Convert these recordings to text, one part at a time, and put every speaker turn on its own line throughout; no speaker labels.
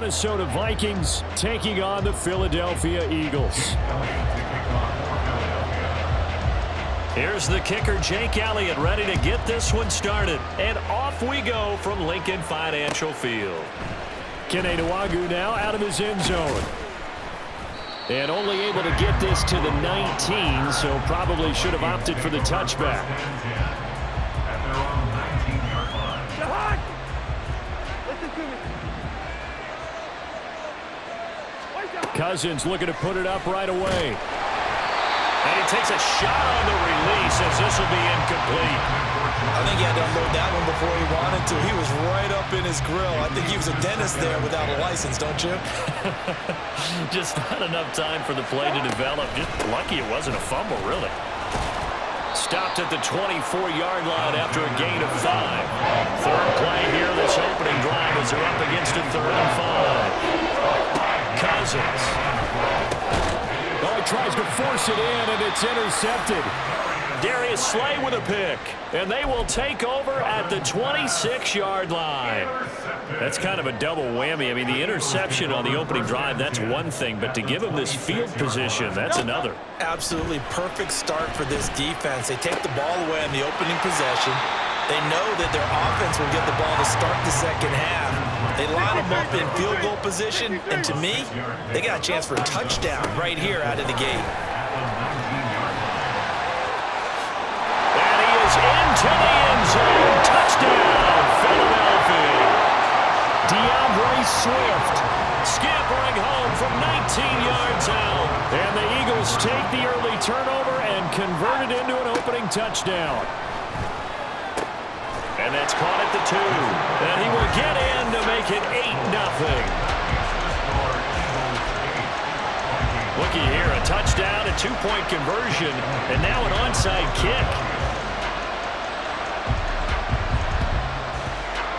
Minnesota Vikings taking on the Philadelphia Eagles.
Here's the kicker, Jake Elliott, ready to get this one started. And off we go from Lincoln Financial Field.
Kene Nwangwu now out of his end zone. And only able to get this to the 19, so probably should have opted for the touchback. Cousins looking to put it up right away.
And he takes a shot on the release as this will be incomplete.
I think he had to unload that one before he wanted to. He was right up in his grill. I think he was a dentist there without a license, don't you?
Just not enough time for the play to develop. Just lucky it wasn't a fumble, really. Stopped at the 24-yard line after a gain of 5. Third play here this opening drive as they're up against a 3rd and 5. Cousins.
Oh, he tries to force it in, and it's intercepted.
Darius Slay with a pick, and they will take over at the 26-yard line. That's kind of a double whammy. I mean, the interception on the opening drive, that's one thing, but to give him this field position, that's another.
Absolutely perfect start for this defense. They take the ball away on the opening possession. They know that their offense will get the ball to start the second half. They line them up in field goal position, and to me, they got a chance for a touchdown right here out of the gate.
And he is into the end zone. Touchdown, Philadelphia.
DeAndre Swift
Scampering home from 19 yards out.
And the Eagles take the early turnover and convert it into an opening touchdown.
And that's caught at the 2. And he will get in to make it 8-0. Looky here, a touchdown, a 2-point conversion, and now an onside kick.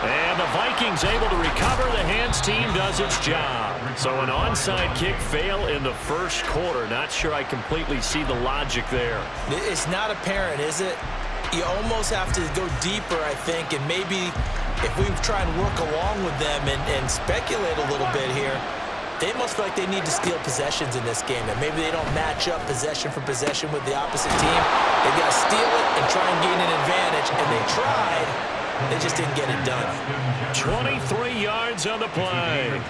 And the Vikings able to recover. The hands team does its job. So an onside kick fail in the first quarter. Not sure I completely see the logic there.
It's not apparent, is it? You almost have to go deeper, I think, and maybe if we try and work along with them and speculate a little bit here, they must feel like they need to steal possessions in this game, and maybe they don't match up possession for possession with the opposite team. They've got to steal it and try and gain an advantage, and they tried. They just didn't get it done.
23 yards on the play.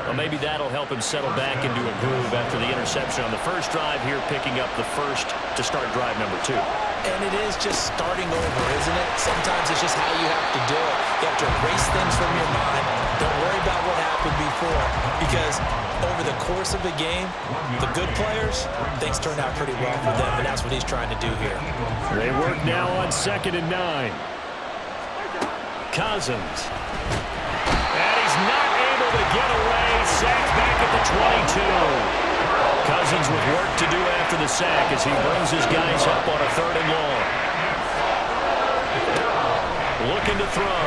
Well, maybe that'll help him settle back into a groove after the interception on the first drive here, picking up the first to start drive number 2.
And it is just starting over, isn't it? Sometimes it's just how you have to do it. You have to erase things from your mind. Don't worry about what happened before, because over the course of a game, the good players, things turn out pretty well for them, and that's what he's trying to do here.
They work now on 2nd and 9.
Cousins. And he's not able to get away. Sacked back at the 22. Cousins with work to do after the sack as he brings his guys up on a 3rd and long. Looking to throw.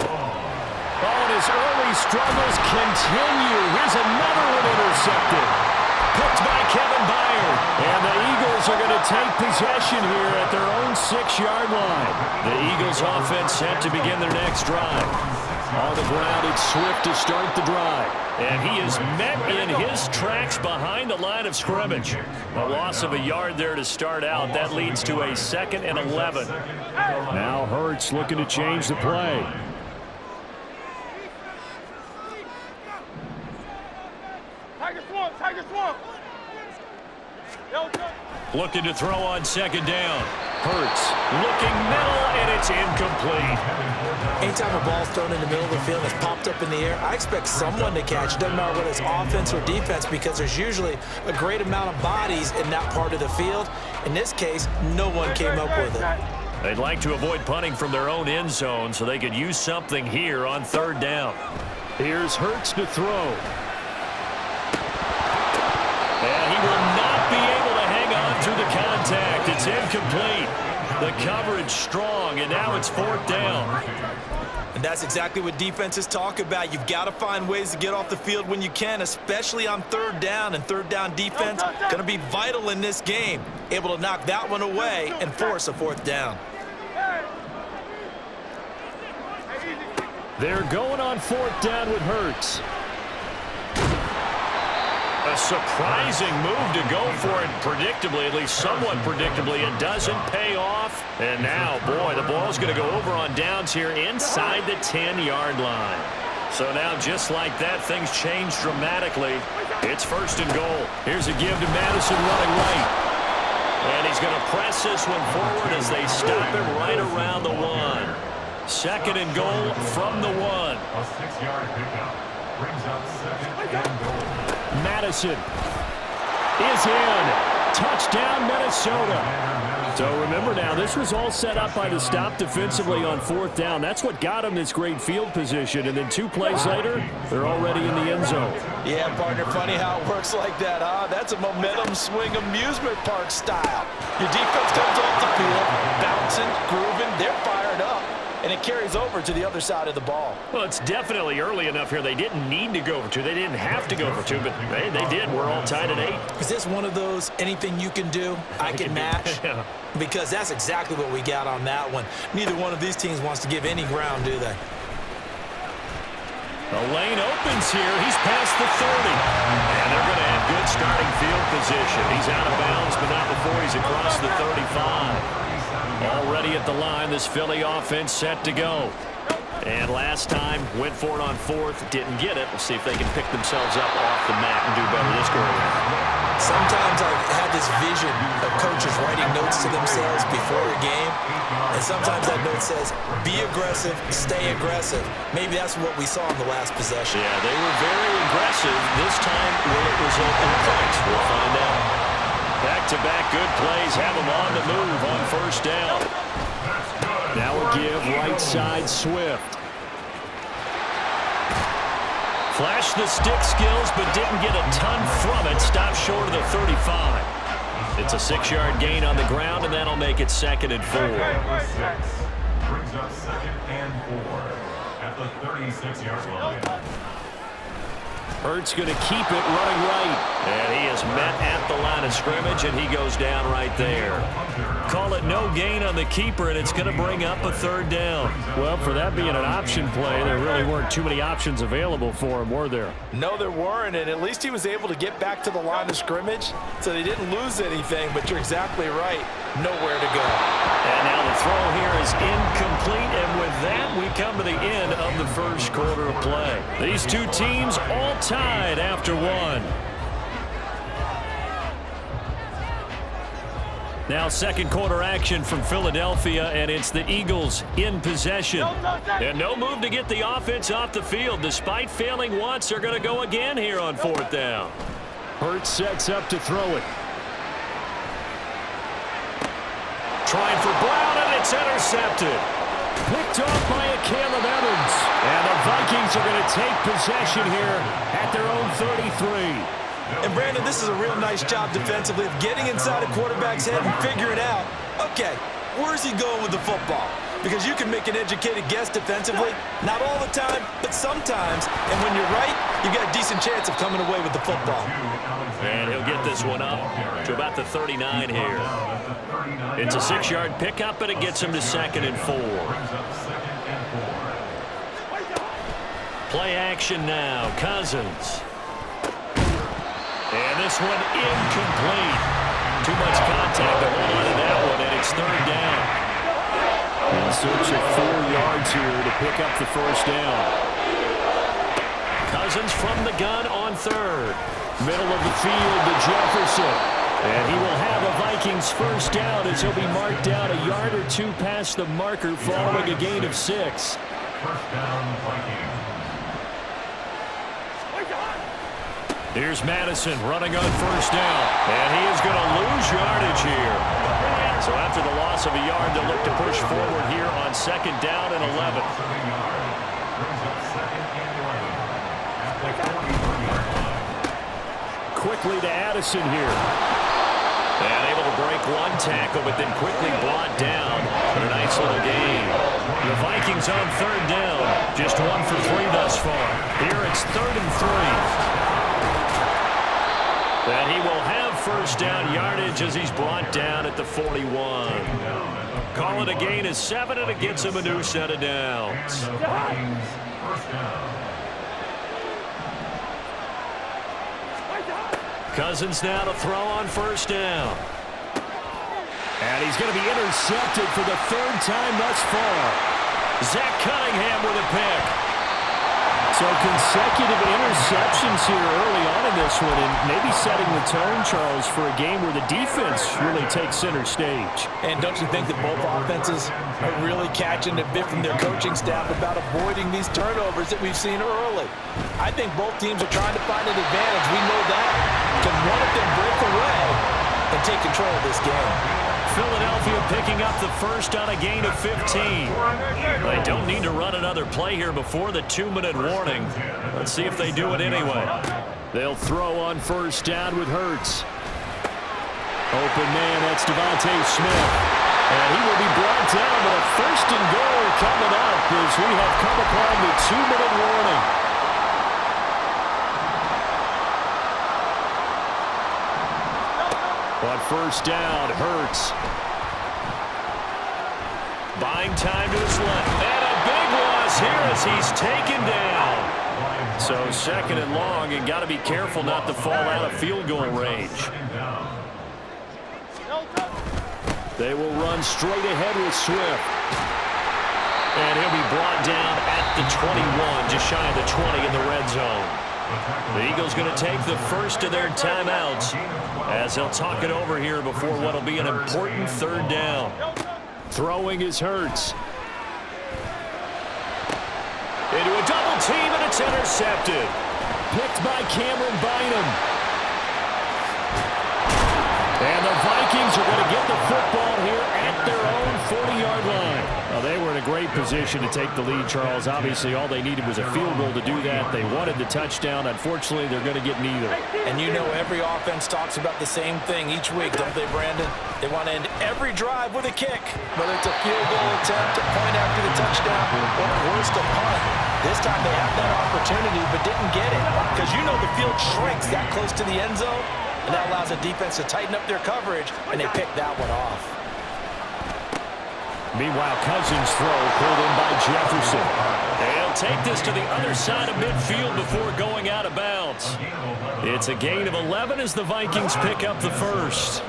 Oh, and his early struggles continue. Here's another one intercepted. Picked by Kevin Byard. And the Eagles are going to take possession here at their own 6-yard line.
The Eagles offense set to begin their next drive.
On the ground, it's Swift to start the drive.
And he is met in his tracks behind the line of scrimmage. A loss of a yard there to start out. That leads to a 2nd and 11.
Now Hurts looking to change the play.
Looking to throw on 2nd down. Hurts looking middle, and it's incomplete.
Anytime a ball's thrown in the middle of the field and it's popped up in the air, I expect someone to catch. Doesn't matter whether it's offense or defense, because there's usually a great amount of bodies in that part of the field. In this case, no one came up with it.
They'd like to avoid punting from their own end zone so they could use something here on 3rd down.
Here's Hurts to throw.
And he will not be able to hang on through the contact. It's incomplete. The coverage strong, and now it's 4th down.
And that's exactly what defenses talk about. You've got to find ways to get off the field when you can, especially on 3rd down. And 3rd down defense going to be vital in this game. Able to knock that one away and force a 4th down.
They're going on 4th down with Hurts.
A surprising move to go for it predictably, at least somewhat predictably. It doesn't pay off. And now, boy, the ball's going to go over on downs here inside the 10-yard line. So now, just like that, things change dramatically. It's 1st and goal.
Here's a give to Madison running right.
And he's going to press this one forward as they stop him right around the 1. 2nd and goal from the 1.
A 6-yard pickup brings up 2nd and goal.
Madison is in. Touchdown, Minnesota. So remember now, this was all set up by the stop defensively on 4th down. That's what got them this great field position. And then 2 plays later, they're already in the end zone.
Yeah, partner, funny how it works like that, huh? That's a momentum swing amusement park style. Your defense comes off the field, bouncing, grooving, they're fired up. And it carries over to the other side of the ball.
Well, it's definitely early enough here. They didn't need to go for 2. They didn't have to go for 2, but hey, they did. We're all tied at 8.
Is this one of those anything you can do, I can match?
Yeah.
Because that's exactly what we got on that one. Neither one of these teams wants to give any ground, do they?
The lane opens here. He's past the 30. And they're going to have good starting field position. He's out of bounds, but not before he's across the 35. Already at the line, this Philly offense set to go. And last time, went for it on 4th, didn't get it. We'll see if they can pick themselves up off the mat and do better this go around.
Sometimes I have this vision of coaches writing notes to themselves before a game, and sometimes that note says, be aggressive, stay aggressive. Maybe that's what we saw in the last possession.
Yeah, they were very aggressive. This time, will it result in points? We'll find out. Back-to-back good plays have them on the move on 1st down.
Now a give right side Swift.
Flashed the stick skills, but didn't get a ton from it. Stopped short of the 35. It's a 6-yard gain on the ground, and that'll make it 2nd and 4.
Brings up 2nd and 4 at the 36-yard line.
Hurts going to keep it running right.
And he is met at the line of scrimmage, and he goes down right there. Call it no gain on the keeper, and it's going to bring up a 3rd down.
Well, for that being an option play, there really weren't too many options available for him, were there?
No, there weren't, and at least he was able to get back to the line of scrimmage, so they didn't lose anything, but you're exactly right. Nowhere to go.
And now the throw here is incomplete, and with that, we come to the end of the 1st quarter of play. These 2 teams all tied after 1. Now 2nd quarter action from Philadelphia, and it's the Eagles in possession. And no move to get the offense off the field. Despite failing once, they're going to go again here on 4th down.
Hurts sets up to throw it.
Trying for Brown, and it's intercepted.
Picked off by a Caleb Evans. And the Vikings are going to take possession here at their own 33.
And, Brandon, this is a real nice job defensively of getting inside a quarterback's head and figuring out, okay, where's he going with the football? Because you can make an educated guess defensively, not all the time, but sometimes. And when you're right, you've got a decent chance of coming away with the football.
And he'll get this one up to about the 39 here. It's a 6-yard pickup, and it gets him to 2nd and 4. Play action now. Cousins. And this one incomplete. Too much contact to hold on to that one, and it's 3rd down.
In search of 4 yards here to pick up the 1st down.
Cousins from the gun on 3rd.
Middle of the field to Jefferson. And he will have a Vikings 1st down as he'll be marked down a yard or 2 past the marker following a gain of 6.
1st down, Vikings.
Here's Madison running on 1st down. And he is going to lose yardage here. So after the loss of a yard, they'll look to push forward here on 2nd down and 11.
Quickly to Addison here.
And able to break one tackle, but then quickly brought down. But a nice little gain. The Vikings on 3rd down. Just 1 for 3 thus far. Here it's 3rd and 3. And he will have 1st down yardage as he's brought down at the 41. Call it a gain of 7, and it gets him a new set of downs.
down.
Cousins now to throw on first down.
And he's going to be intercepted for the third time thus far.
Zach Cunningham with a pick.
So consecutive interceptions here early on in this one, and maybe setting the tone, Charles, for a game where the defense really takes center stage.
And don't you think that both offenses are really catching a bit from their coaching staff about avoiding these turnovers that we've seen early? I think both teams are trying to find an advantage. We know that. Can one of them break away and take control of this game?
Philadelphia picking up the first on a gain of 15. They don't need to run another play here before the 2-minute warning. Let's see if they do it anyway.
They'll throw on first down with Hurts. Open man, that's Devontae Smith. And he will be brought down, but a first and goal coming up as we have come upon the 2-minute warning. On first down, Hurts.
Buying time to his left. And a big loss here as he's taken down. So second and long, and got to be careful not to fall out of field goal range.
They will run straight ahead with Swift.
And he'll be brought down at the 21, just shy of the 20 in the red zone. The Eagles going to take the first of their timeouts as they'll talk it over here before what will be an important third down.
Throwing is Hurts.
Into a double team, and it's intercepted.
Picked by Cameron Bynum. And the Vikings are going to get the football here at their own 40-yard line. Well, they were in a great position to take the lead, Charles. Obviously, all they needed was a field goal to do that. They wanted the touchdown. Unfortunately, they're going to get neither.
And you know every offense talks about the same thing each week, don't they, Brandon? They want to end every drive with a kick, whether it's a field goal attempt, a point after the touchdown, or worse, a punt. This time they had that opportunity but didn't get it because you know the field shrinks that close to the end zone, and that allows the defense to tighten up their coverage, and they picked that one off.
Meanwhile, Cousins' throw pulled in by Jefferson.
They'll take this to the other side of midfield before going out of bounds. It's a gain of 11 as the Vikings pick up the first.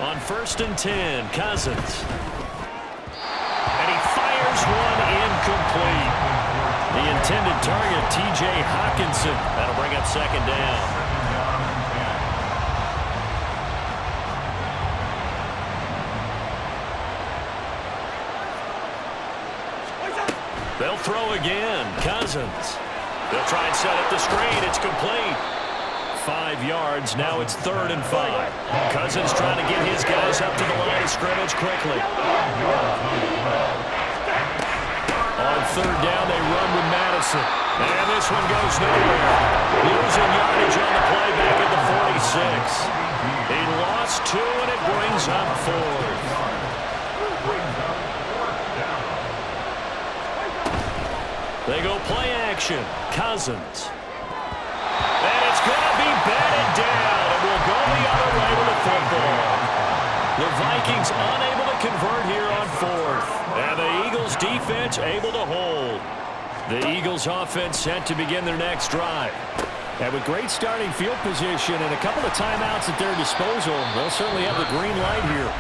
On first and 10, Cousins. And he fires one incomplete. The intended target, T.J. Hockenson. That'll bring up second down. They'll throw again. Cousins. They'll try and set up the screen. It's complete. 5 yards. Now it's 3rd and 5. Cousins trying to get his guys up to the line of scrimmage quickly. On 3rd down, they run with Madison. And this one goes nowhere. Losing yardage on the play back at the 46. He lost 2, and it brings up 4th. They go play action. Cousins. And it's going to be batted down. And will go the other way with the football. The Vikings unable to convert here on 4th. And the Eagles defense able to hold. The Eagles offense set to begin their next drive.
And with great starting field position and a couple of timeouts at their disposal, they'll certainly have the green light here.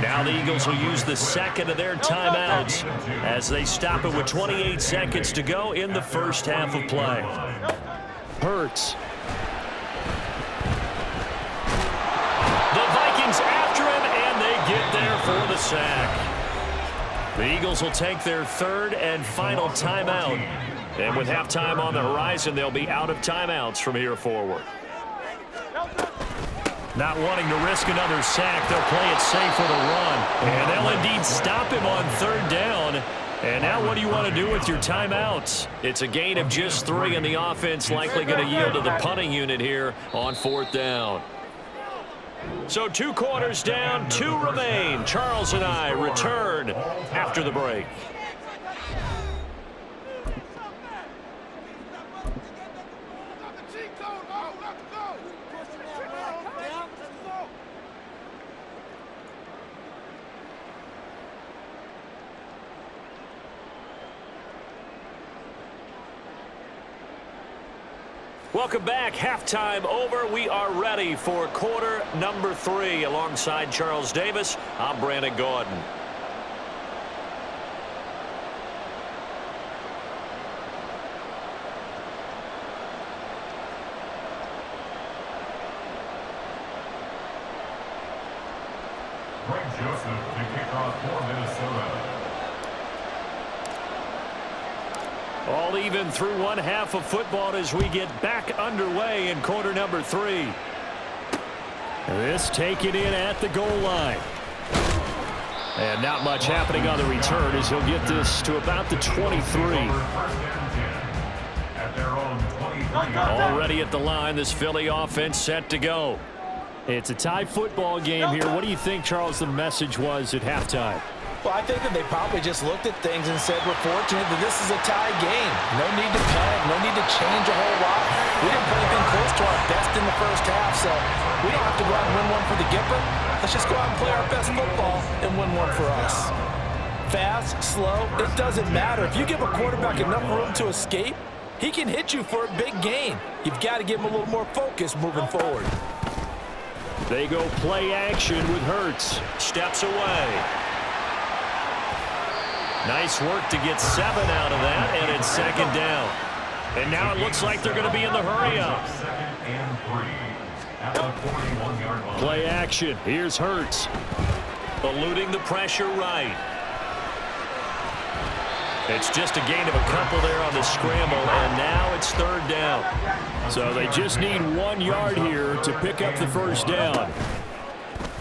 Now the Eagles will use the second of their timeouts as they stop it with 28 seconds to go in the first half of play.
Hurts.
The Vikings after him, and they get there for the sack. The Eagles will take their 3rd and final timeout. And with halftime on the horizon, they'll be out of timeouts from here forward. Not wanting to risk another sack, they'll play it safe with a run. And they'll indeed stop him on 3rd down. And now what do you want to do with your timeouts? It's a gain of just 3, and the offense likely going to yield to the punting unit here on 4th down. So 2 quarters down, 2 remain. Charles and I return after the break. Welcome back. Halftime over. We are ready for quarter number 3. Alongside Charles Davis, I'm Brandon Gordon.
Greg Joseph to kick off for Minnesota.
All even through one half of football as we get back underway in quarter number 3.
This taken in at the goal line. And not much happening on the return as he'll get this to about the 23.
Already at the line, this Philly offense set to go.
It's a tie football game here. What do you think, Charles, the message was at halftime?
Well, I think that they probably just looked at things and said, we're fortunate that this is a tie game. No need to panic, no need to change a whole lot. We didn't play anything close to our best in the first half, so we don't have to go out and win one for the Gipper. Let's just go out and play our best football and win one for us. Fast, slow, it doesn't matter. If you give a quarterback enough room to escape, he can hit you for a big gain. You've got to give him a little more focus moving forward.
They go play action with Hurts.
Steps away. Nice work to get 7 out of that, and it's second down. And now it looks like they're going to be in the hurry-up.
Play action. Here's Hurts.
Eluding the pressure right. It's just a gain of a couple there on the scramble, and now it's third down.
So they just need 1 yard here to pick up the first down.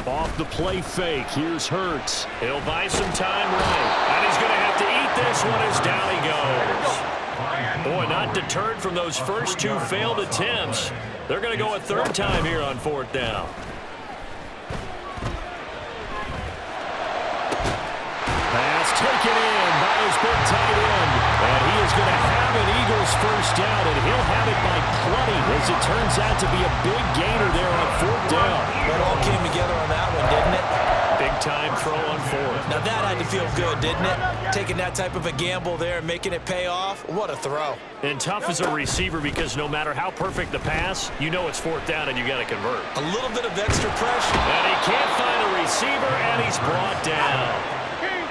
Off the play fake, here's Hurts.
He'll buy some time right, and he's going to have to eat this one as down he goes. Boy, not deterred from those first 2 failed attempts. They're going to go a third time here on fourth down.
Pass taken in by his big tight end. And he is going to have an Eagles first down, and he'll have it by plenty as it turns out to be a big gainer there on fourth down.
It all came together on that one, didn't it?
Big time throw on fourth.
Now that had to feel good, didn't it? Taking that type of a gamble there and making it pay off. What a throw.
And tough as a receiver because no matter how perfect the pass, you know it's fourth down and you got to convert.
A little bit of extra pressure.
And he can't find a receiver, and he's brought down.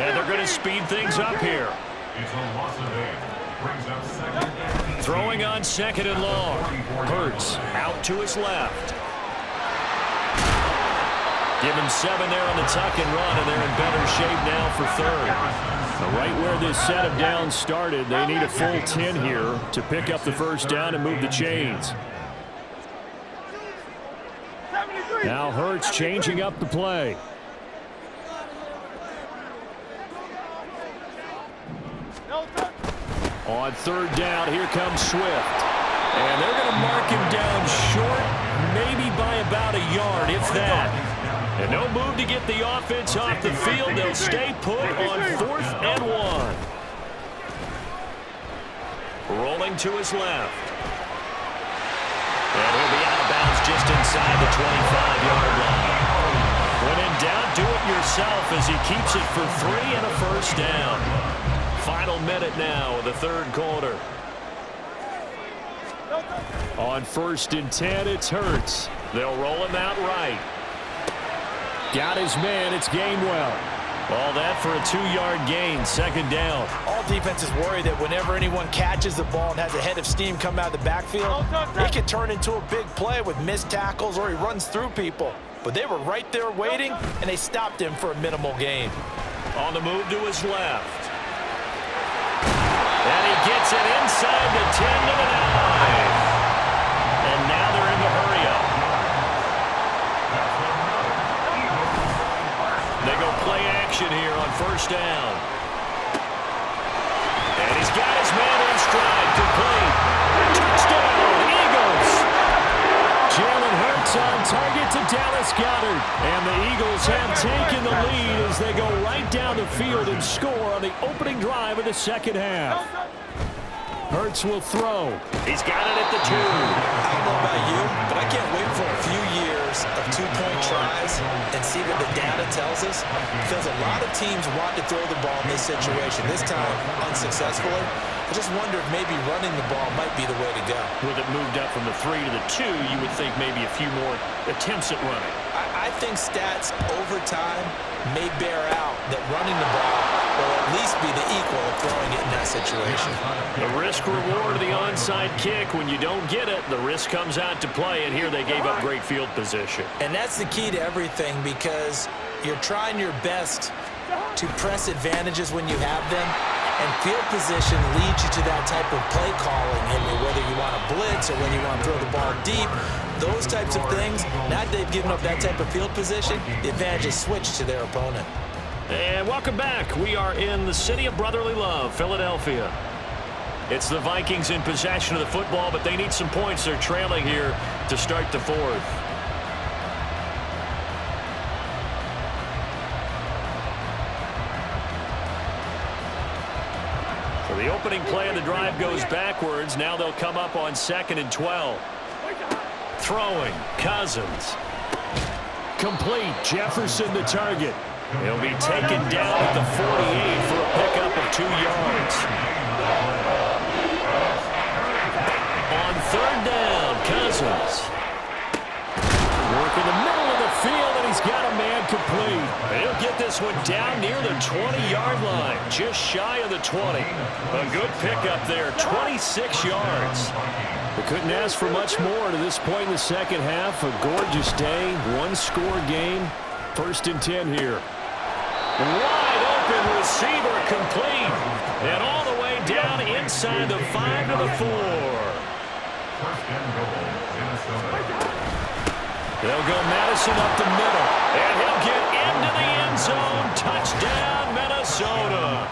And they're going to speed things up here.
It's a loss of 8. Brings up second and
Throwing on second and long. Hurts out to his left. Give him 7 there on the tuck and run, and they're in better shape now for third.
Right where this set of downs started, they need a full 10 here to pick up the first down and move the chains. Now Hurts changing up the play. On third down, here comes Swift. And they're going to mark him down short, maybe by about a yard, if that. And no move to get the offense off the field. They'll stay put on 4th and 1.
Rolling to his left. And he'll be out of bounds just inside the 25-yard line. When in doubt, do it yourself as he keeps it for 3 and a first down. Final minute now of the third quarter.
On 1st and 10, it's Hurts.
They'll roll him out right.
Got his man. It's Gainwell.
All that for a 2-yard gain, second down.
All defenses worry that whenever anyone catches the ball and has a head of steam come out of the backfield, it can turn into a big play with missed tackles or he runs through people. But they were right there waiting, and they stopped him for a minimal gain.
On the move to his left. And he gets it inside the 10 to the 9. And now they're in the hurry-up. They go play action here on first down. And he's got his man in stride, complete. Touchdown, Eagles!
Jalen Hurts on target to Dallas Goedert. And the Eagles have taken the lead as they go right down the field and score on the opening drive of the second half. Hurts will throw.
He's got it at the 2.
I don't know about you, but I can't wait for a few years of two-point tries and see what the data tells us, because a lot of teams want to throw the ball in this situation, this time unsuccessfully. I just wonder if maybe running the ball might be the way to go.
With it moved up from the 3 to the 2, you would think maybe a few more attempts at running.
I think stats over time may bear out that running the ball will at least be the equal of throwing it in that situation.
The risk-reward of the onside kick. When you don't get it, the risk comes out to play, and here they gave up great field position.
And that's the key to everything, because you're trying your best to press advantages when you have them, and field position leads you to that type of play calling, and whether you want to blitz or whether you want to throw the ball deep, those types of things. Now that they've given up that type of field position, the advantage is switched to their opponent.
And welcome back. We are in the city of brotherly love, Philadelphia. It's the Vikings in possession of the football, but they need some points. They're trailing here to start the 4th. So the opening play of the drive goes backwards. Now they'll come up on 2nd and 12. Throwing, Cousins.
Complete. Jefferson the target.
He'll be taken down at the 48 for a pickup of 2 yards. On 3rd down, Cousins.
Work in the middle of the field, and he's got a man complete.
He'll get this one down near the 20-yard line, just shy of the 20. A good pickup there, 26 yards.
They couldn't ask for much more to this point in the second half. A gorgeous day, one-score game. 1st and 10 here.
Wide open receiver complete. And all the way down inside the 5 to the 4. They'll go Madison up the middle. And he'll get into the end zone. Touchdown, Minnesota.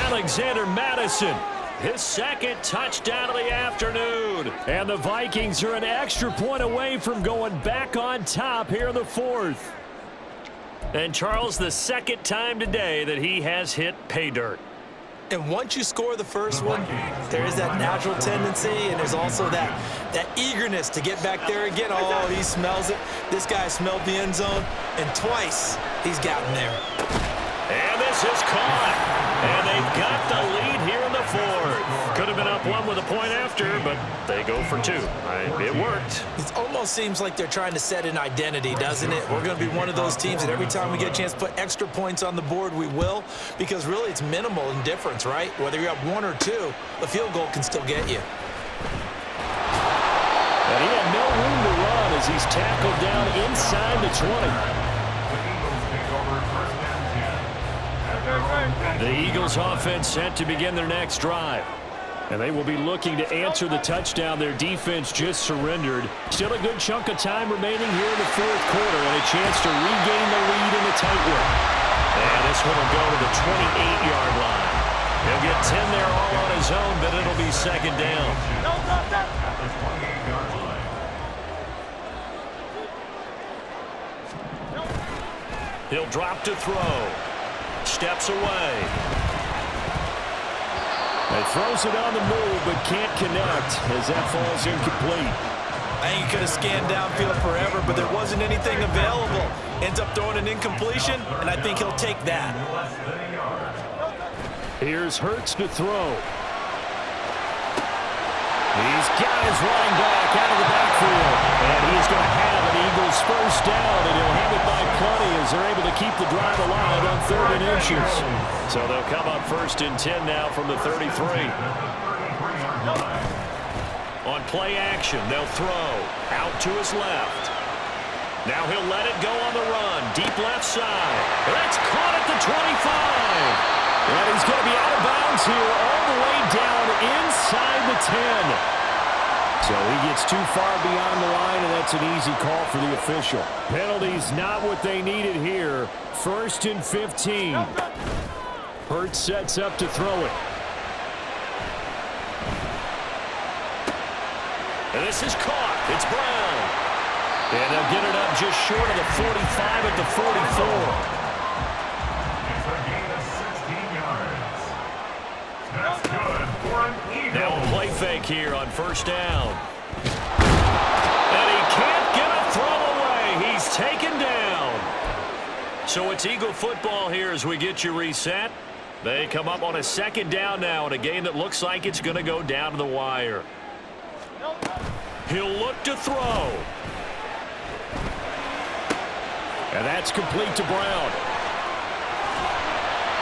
Alexander Madison. His 2nd touchdown of the afternoon.
And the Vikings are an extra point away from going back on top here in the 4th.
And Charles, the 2nd time today that he has hit pay dirt.
And once you score the first one, there is that natural tendency, and there's also that eagerness to get back there again. Oh, he smells it. This guy smelled the end zone, and twice he's gotten there.
And this is caught. And they've got the lead here in the 4th. Could have been up 1 with a point after, but they go for 2. It worked.
It almost seems like they're trying to set an identity, doesn't it? We're going to be one of those teams that every time we get a chance to put extra points on the board, we will, because really it's minimal in difference, right? Whether you're up 1 or 2, a field goal can still get you.
And he had no room to run as he's tackled down inside the 20.
The Eagles offense set to begin their next drive.
And they will be looking to answer the touchdown their defense just surrendered. Still a good chunk of time remaining here in the 4th quarter and a chance to regain the lead in the tight one.
And this one will go to the 28-yard line. He'll get 10 there all on his own, but it'll be 2nd down. He'll drop to throw. Steps away.
He throws it on the move, but can't connect as that falls incomplete.
I think he could have scanned downfield forever, but there wasn't anything available. Ends up throwing an incompletion, and I think he'll take that.
Here's Hurts to throw. He's got his running back out of the backfield. And he's going to have an Eagles first down, and he'll have it by plenty as they're able to keep the drive alive on 3rd and inches.
So they'll come up 1st and 10 now from the 33. On play action, they'll throw out to his left. Now he'll let it go on the run. Deep left side. That's caught at the 25.
And he's going to be out of bounds here all the way down inside the 10. So he gets too far beyond the line, and that's an easy call for the official. Penalties not what they needed here. 1st and 15. Hurts sets up to throw it.
And this is caught. It's Brown. And they'll get it up just short of the 45 at the 44.
That's good for an Eagle.
Now a play fake here on first down. And he can't get a throw away. He's taken down. So it's Eagle football here as we get you reset. They come up on a second down now in a game that looks like it's going to go down to the wire. He'll look to throw.
And that's complete to Brown.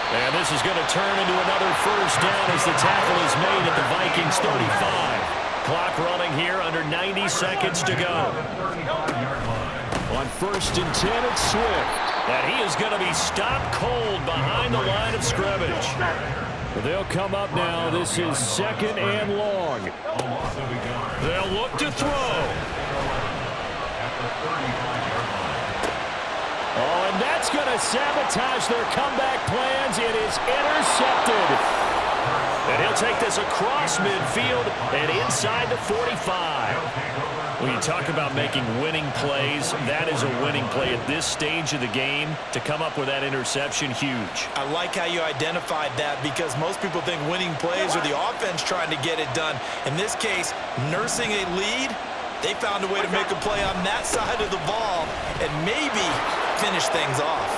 And this is going to turn into another first down as the tackle is made at the Vikings 35.
Clock running here, under 90 seconds to go.
On first and 10, it's Swift.
And he is going to be stopped cold behind the line of scrimmage.
They'll come up now. This is second and long.
They'll look to throw.
Oh, and that's going to sabotage their comeback plans. It is intercepted.
And he'll take this across midfield and inside the 45. When you talk about making winning plays, that is a winning play at this stage of the game. To come up with that interception, huge.
I like how you identified that because most people think winning plays are the offense trying to get it done. In this case, nursing a lead, they found a way to make a play on that side of the ball and maybe finish things off.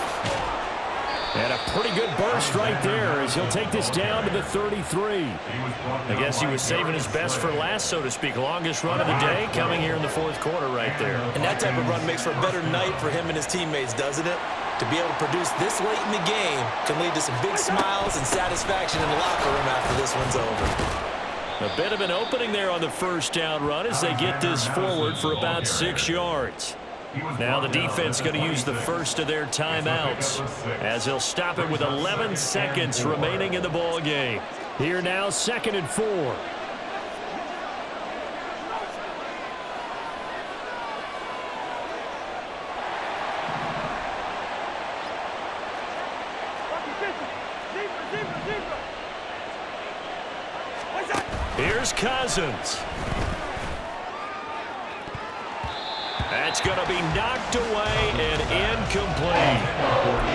And a pretty good burst right there as he'll take this down to the 33.
I guess he was saving his best for last, so to speak. Longest run of the day coming here in the fourth quarter right there.
And that type of run makes for a better night for him and his teammates, doesn't it? To be able to produce this late in the game can lead to some big smiles and satisfaction in the locker room after this one's over.
A bit of an opening there on the first down run as they get this forward for about 6 yards. Now the defense going to use the first of their timeouts as they'll stop it with 11 seconds remaining in the ball game.
Here now, second and 4.
Here's Cousins. That's going to be knocked away and incomplete.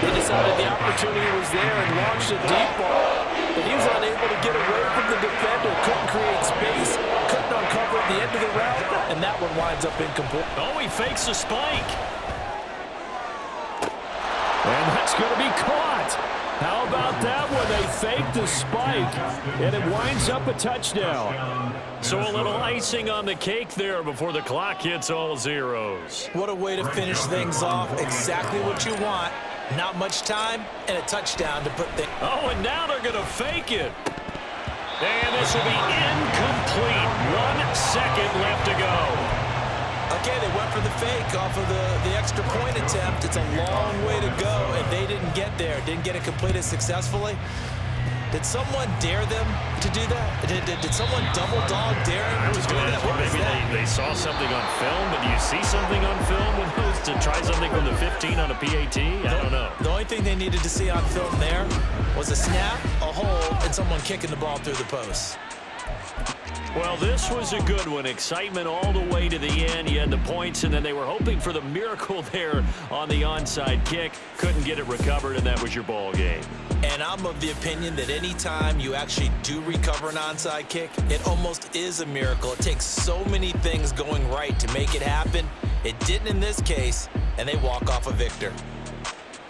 They decided the opportunity was there and launched a deep ball, but he was unable to get away from the defender, couldn't create space, couldn't uncover at the end of the route, and that one winds up incomplete.
Oh, he fakes a spike.
And that's going to be caught. How about that when they fake the spike and it winds up a touchdown?
So a little icing on the cake there before the clock hits all zeros.
What a way to finish things off. Exactly what you want. Not much time and a touchdown to put things.
Oh, and now they're going to fake it. And this will be incomplete. 1 second left to go.
Okay, they went for the fake off of the extra point attempt. It's a long way to go, and they didn't get there. Didn't get it completed successfully. Did someone dare them to do that? Did someone double dog dare them to do that? What was
maybe
that?
they saw something on film, but do you see something on film with those to try something from the 15 on a PAT? I don't know.
The only thing they needed to see on film there was a snap, a hole, and someone kicking the ball through the post.
Well, this was a good one. Excitement all the way to the end. You had the points, and then they were hoping for the miracle there on the onside kick. Couldn't get it recovered, and that was your ball game.
And I'm of the opinion that any time you actually do recover an onside kick, it almost is a miracle. It takes so many things going right to make it happen. It didn't in this case, and they walk off a victor.